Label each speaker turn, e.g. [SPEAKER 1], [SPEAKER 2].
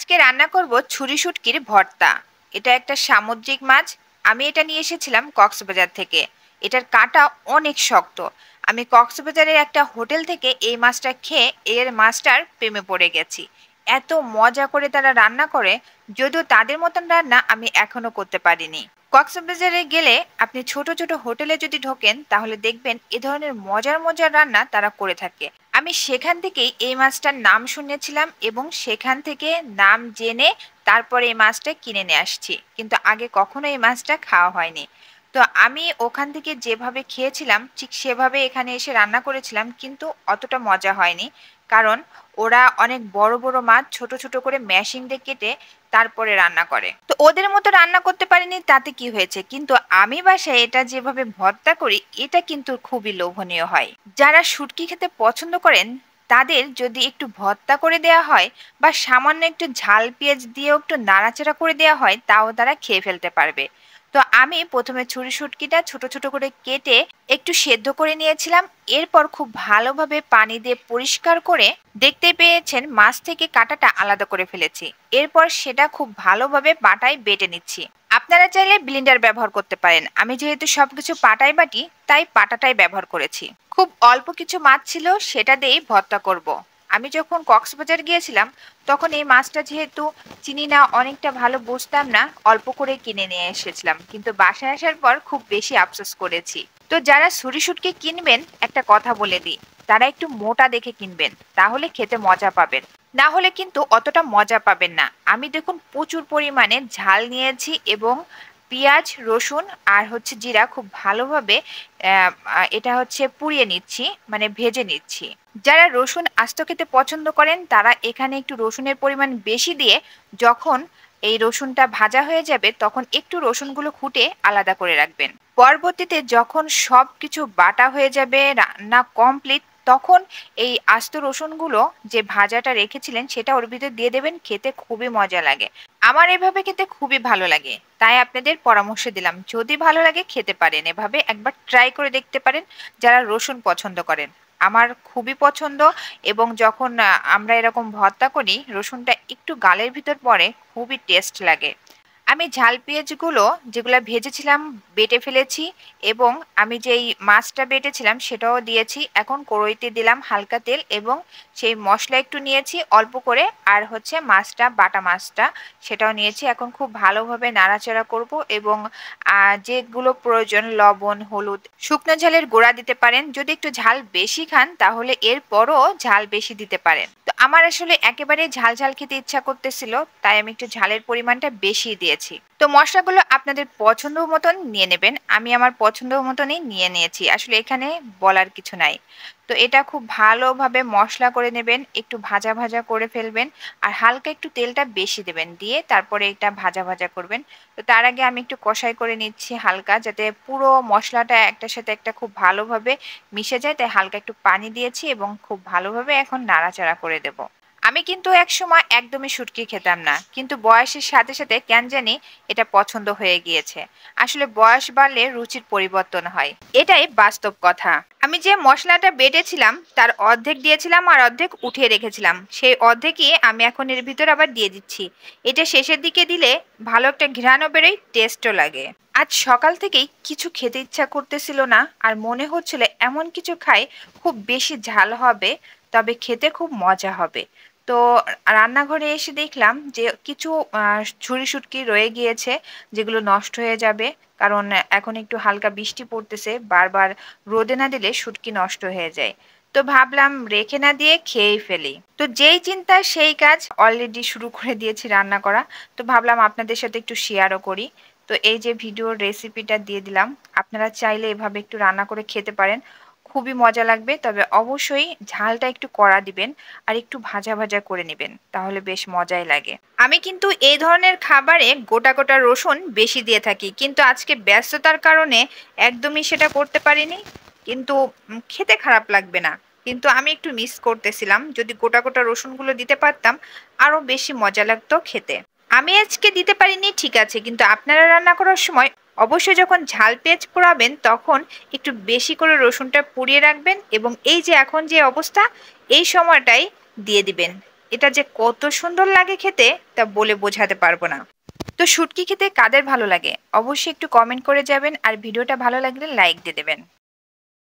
[SPEAKER 1] আজকে রান্না করব ছুরি শুটকির ভর্তা। এটা একটা সামুদ্রিক মাছ। আমি এটা নিয়ে এসেছিলাম কক্সবাজার থেকে। এটার কাঁটা অনেক শক্ত। আমি কক্সবাজারের একটা হোটেল থেকে এই মাছটা খেয়ে এর মাছটার প্রেমে পড়ে গেছি। এত মজা করে তারা রান্না করে, যদিও তাদের মতন রান্না আমি এখনো করতে পারিনি। কক্সবাজারে গেলে আপনি ছোট ছোট হোটেলে যদি ঢোকেন তাহলে দেখবেন এ ধরনের মজার মজার রান্না তারা করে থাকে। আমি সেখান থেকেই এই মাছটার নাম শুনেছিলাম এবং সেখান থেকে নাম জেনে তারপরে এই মাছটা কিনে নিয়ে আসছি, কিন্তু আগে কখনো এই মাছটা খাওয়া হয়নি। তো আমি ওখান থেকে যেভাবে খেয়েছিলাম ঠিক সেভাবে এখানে এসে রান্না করেছিলাম, কিন্তু অতটা মজা হয়নি। কারণ ওরা অনেক বড় বড় মাছ ছোট ছোট করে ম্যাশিং দিয়ে কেটে তারপরে রান্না করে। তো ওদের মতো রান্না করতে পারিনি তাতে কি হয়েছে, কিন্তু আমি বাসায় এটা যেভাবে ভর্তা করি এটা কিন্তু খুবই লোভনীয় হয়। যারা শুটকি খেতে পছন্দ করেন তাদের যদি একটু ভর্তা করে দেয়া হয় বা সামান্য একটু ঝাল পেঁয়াজ দিয়েও একটু নাড়াচাড়া করে দেয়া হয় তাও তারা খেয়ে ফেলতে পারবে। তো আমি প্রথমে ছুরি শুটকিটা ছোট ছোট করে কেটে একটু সেদ্ধ করে নিয়েছিলাম। এরপর খুব ভালোভাবে পানি দিয়ে পরিষ্কার করে দেখতে পেয়েছেন মাছ থেকে কাঁটাটা আলাদা করে ফেলেছি। এরপর সেটা খুব ভালোভাবে পাটায় বেটে নিচ্ছি। আপনারা চাইলে ব্লেন্ডার ব্যবহার করতে পারেন। আমি যেহেতু সবকিছু পাটায় বাটি তাই পাটাটাই ব্যবহার করেছি। খুব অল্প কিছু মাছ ছিল, সেটা দিয়েই ভর্তা করব। আমি যখন কক্সবাজার গিয়েছিলাম তখন এই মাছটা যেহেতু চিনি না, অনেকটা ভালো বুঝতাম না, অল্প করে কিনে নিয়ে এসেছিলাম, কিন্তু বাসায় আসার পর খুব বেশি আফসোস করেছি। তো যারা ছুরি শুটকি কিনবেন একটা কথা বলে দিই, তারা একটু মোটা দেখে কিনবেন, তাহলে খেতে মজা পাবেন। না হলে কিন্তু অতটা মজা পাবেন না। আমি দেখুন প্রচুর পরিমাণে ঝাল নিয়েছি এবং পেঁয়াজ রসুন আর হচ্ছে জিরা খুব ভালোভাবে এটা হচ্ছে পুড়িয়ে নিচ্ছি, মানে ভেজে নিচ্ছি। যারা রসুন আস্ত খেতে পছন্দ করেন তারা এখানে একটু রসুনের পরিমাণ বেশি দিয়ে যখন এই রসুনটা ভাজা হয়ে যাবে তখন একটু রসুনগুলো খুঁটে আলাদা করে রাখবেন। পরবর্তীতে যখন সব কিছু বাটা হয়ে যাবে, রান্না কমপ্লিট, তখন এই আস্ত রসুনগুলো যে ভাজাটা রেখেছিলেন সেটা ওর ভিতর দিয়ে দেবেন। খেতে খুবই মজা লাগে। আমার এভাবে খেতে খুবই ভালো লাগে, তাই আপনাদের পরামর্শ দিলাম যদি ভালো লাগে খেতে পারেন, এভাবে একবার ট্রাই করে দেখতে পারেন যারা রসুন পছন্দ করেন। আমার খুবই পছন্দ। এবং যখন আমরা এরকম ভর্তা করি রসুনটা একটু গালের ভিতর পড়ে, খুবই টেস্ট লাগে। আমি ঝাল পেঁয়াজগুলো যেগুলো ভেজেছিলাম বেটে ফেলেছি এবং আমি যেই মাছটা বেটেছিলাম সেটাও দিয়েছি। এখন কড়াইতে দিলাম হালকা তেল এবং সেই মশলা একটু নিয়েছি অল্প করে, আর হচ্ছে মাছটা বাটা মাছটা সেটাও নিয়েছি। এখন খুব ভালোভাবে নাড়াচাড়া করব এবং যেগুলো প্রয়োজন লবণ হলুদ শুকনো ঝালের গুঁড়া দিতে পারেন। যদি একটু ঝাল বেশি খান তাহলে এরপরও ঝাল বেশি দিতে পারেন। তো আমার আসলে একেবারে ঝাল ঝাল খেতে ইচ্ছা করতেছিল, তাই আমি একটু ঝালের পরিমাণটা বেশি দিয়েছি। তো মশলাগুলো আপনাদের পছন্দ মতন নিয়ে নেবেন। আমি আমার পছন্দ মতনই নিয়ে নিয়েছি, আসলে এখানে বলার কিছু নাই। তো এটা খুব ভালোভাবে মশলা করে নেবেন, একটু ভাজা ভাজা করে ফেলবেন আর হালকা একটু তেলটা বেশি দেবেন, দিয়ে তারপরে এটা ভাজা ভাজা করবেন। তো তার আগে আমি একটু কষাই করে নিচ্ছি হালকা, যাতে পুরো মশলাটা একটার সাথে একটা খুব ভালোভাবে মিশে যায়, তাই হালকা একটু পানি দিয়েছি এবং খুব ভালোভাবে এখন নাড়াচাড়া করে দেব। আমি কিন্তু একসময় একদমই শুটকি খেতাম না, কিন্তু বয়সের সাথে সাথে কেন জানি এটা পছন্দ হয়ে গিয়েছে। আসলে বয়স বাড়লে রুচির পরিবর্তন হয়, এটাই বাস্তব কথা। আমি যে মশলাটা বেটেছিলাম তার অর্ধেক দিয়েছিলাম আর অর্ধেক উঠিয়ে রেখেছিলাম, সেই অর্ধেকই আমি এখন এর ভিতর আবার দিয়ে দিচ্ছি। এটা শেষের দিকে দিলে ভালো একটা ঘ্রাণও বেরোয়, টেস্টও লাগে। আজ সকাল থেকেই কিছু খেতে ইচ্ছা করতেছিল না, আর মনে হচ্ছিল এমন কিছু খাই খুব বেশি ঝাল হবে তবে খেতে খুব মজা হবে। তো রান্নাঘরে এসে দেখলাম যে কিছু ছুরি শুটকি রয়ে গিয়েছে, যেগুলো নষ্ট হয়ে যাবে। কারণ এখন একটু হালকা বৃষ্টি পড়তেছে, বারবার রোদে না দিলে শুটকি নষ্ট হয়ে যায়। তো ভাবলাম রেখে না দিয়ে খেয়েই ফেলি। তো যেই চিন্তা সেই কাজ, অলরেডি শুরু করে দিয়েছি রান্না করা। তো ভাবলাম আপনাদের সাথে একটু শেয়ারও করি। তো এই যে ভিডিওর রেসিপিটা দিয়ে দিলাম, আপনারা চাইলে এভাবে একটু রান্না করে খেতে পারেন, খুবই মজা লাগবে। তবে অবশ্যই ঝালটা একটু কড়া দিবেন আর একটু ভাজা ভাজা করে নেবেন, তাহলে বেশ মজাই লাগে। আমি কিন্তু এই ধরনের খাবারে গোটা গোটা রসুন বেশি দিয়ে থাকি, কিন্তু আজকে ব্যস্ততার কারণে একদমই সেটা করতে পারিনি। কিন্তু খেতে খারাপ লাগবে না, কিন্তু আমি একটু মিস করতেছিলাম, যদি গোটা গোটা রসুনগুলো দিতে পারতাম আরো বেশি মজা লাগতো খেতে। আমি আজকে দিতে পারিনি ঠিক আছে, কিন্তু আপনারা রান্না করার সময় অবশ্যই যখন ঝাল পেঁয়াজ পোড়াবেন তখন একটু বেশি করে রসুনটা পুড়িয়ে রাখবেন এবং এই যে এখন যে অবস্থা এই সময়টাই দিয়ে দিবেন। এটা যে কত সুন্দর লাগে খেতে তা বলে বোঝাতে পারবো না। তো শুটকি খেতে কাদের ভালো লাগে অবশ্যই একটু কমেন্ট করে যাবেন আর ভিডিওটা ভালো লাগলে লাইক দিয়ে দেবেন।